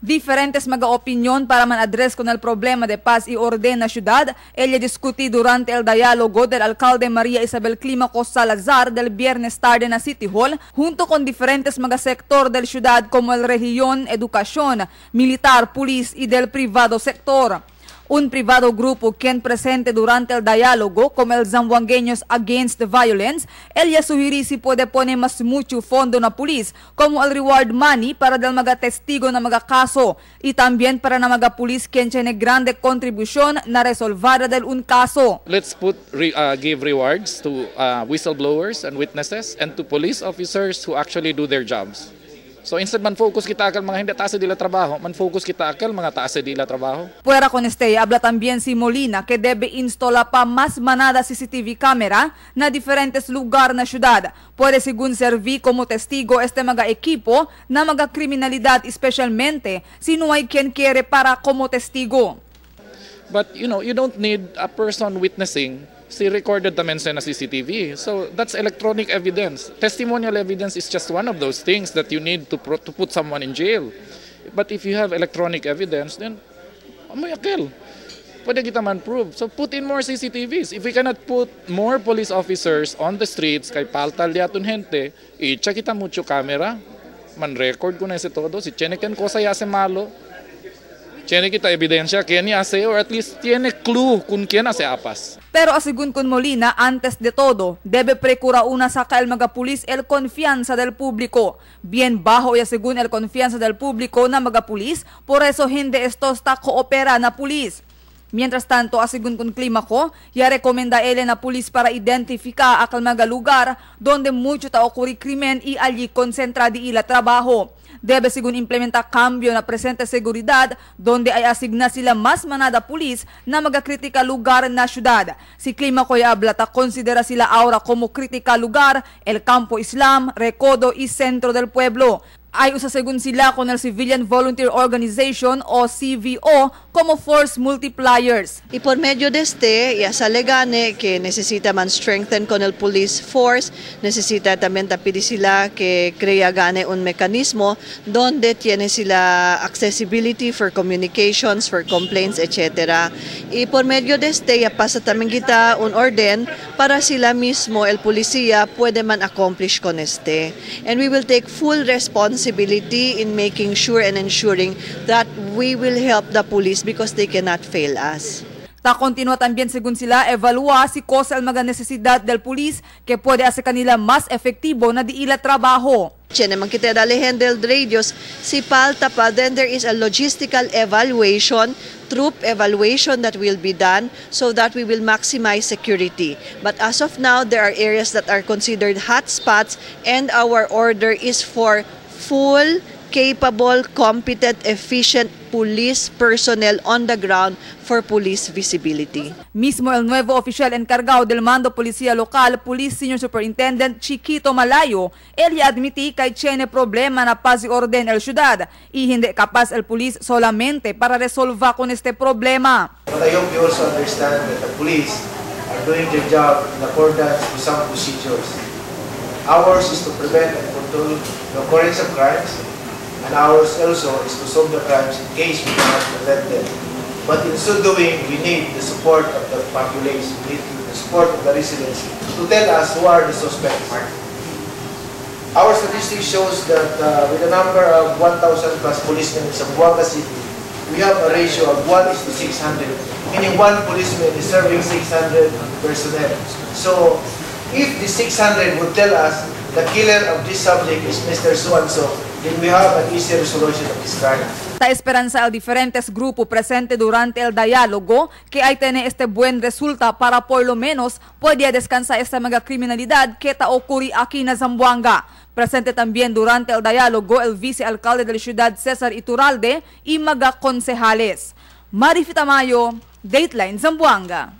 Diferentes mga-opinión para man-address con el problema de paz y orden na ciudad, ella discutí durante el diálogo del alcalde María Isabel Climaco Salazar del viernes tarde na City Hall, junto con diferentes mga-sector del ciudad como el región, educación, militar, pulis y del privado sector. Un privado grupo quien presente durante el diálogo, como el Zamboangueños Against the Violence, ella sugerí si puede poner más mucho fondo na pulis, como el reward money para del mga testigo na mga kaso, y también para na mga pulis quien tiene grande contribución na resolvada del un caso. Let's give rewards to whistleblowers and witnesses and to police officers who actually do their jobs. So instead man-focus kita akal mga hindi taas dila trabaho, man-focus kita akal mga taas dila trabaho. Fuera con este, habla también si Molina que debe instalar pa más manada CCTV camera na diferentes lugar na ciudad. Puede según servir como testigo este mga equipo na mga kriminalidad, especialmente si no hay quien quiere para como testigo. But you don't need a person witnessing. Si recorded naman sa CCTV. So that's electronic evidence. Testimonial evidence is just one of those things that you need to put someone in jail. But if you have electronic evidence, then may akil. Pwede kita man prove. So put in more CCTVs. If we cannot put more police officers on the streets, kay paltal diaton gente, i-check kita mucho camera, man record ko na ito todo. Si Chenekan ko saya se malo, tiene kita ebidensya quién hace, or at least tiene clue kung quién hace apas. Pero asigun con Molina, antes de todo, debe procurar una saca el mga pulis el confianza del público. Bien bajo y según el confianza del público na mga pulis, por eso hindi esto está coopera na pulis. Mientras tanto, asigun con Climaco, ya recomenda él na pulis para identificar akal mga lugar donde mucho ta ocurri krimen y allí concentra di ila trabajo. Debe según implementar cambio na presente seguridad donde ay asigna sila mas manada pulis na magakritika lugar na syudad. Si Climaco ay ablata considera sila ahora como critical lugar el Campo Islam, Recodo y Centro del Pueblo. Ay usa según sila con el Civilian Volunteer Organization o CVO como force multipliers. Y por medio de este, ya sale gane que necesita man strengthen con el police force, necesita también tapir sila que crea gane un mecanismo donde tiene sila accessibility for communications, for complaints, etc. Y por medio de este, ya pasa también kita un orden para sila mismo, el policía, puede man accomplish con este. And we will take full responsibility in making sure and ensuring that we will help the police because they cannot fail us. Continúa también según sila evalúa si cosa el mga necesidad del pulis que puede hacer kanila mas efektibo na di ila trabajo. Tiene man kita dali handle radios, si palta pa, then there is a logistical evaluation, troop evaluation that will be done so that we will maximize security. But as of now, there are areas that are considered hot spots and our order is for full, capable, competent, efficient police personnel on the ground for police visibility. Mismo el nuevo oficial encargado del mando policía local, Police Senior Superintendent Chiquito Malayo, él ya admití que tiene problema na paz y orden el ciudad y hindi capaz el police solamente para resolver con este problema. But I hope you also understand that the police are doing their job in accordance with some procedures. Ours is to prevent and control the occurrence of crimes, and ours also is to solve the crimes in case we cannot prevent them. But in so doing, we need the support of the population, we need the support of the residents to tell us who are the suspects. Our statistics shows that with a number of 1,000 plus policemen in Zamboanga City, we have a ratio of 1:600, meaning one policeman is serving 600 personnel. So, if the 600 would tell us the killer of this subject is Mr. So-and-so, then we have an easy resolution of this crime. Ta esperanza al diferentes grupos presente durante el diálogo que hay tener este buen resulta para por lo menos pueda descansar esta mga criminalidad que ta ocurri aquí na Zamboanga. Presente también durante el diálogo el vicealcalde de la ciudad Cesar Iturralde y mga konsehales. Marifita Mayo, Dateline, Zamboanga.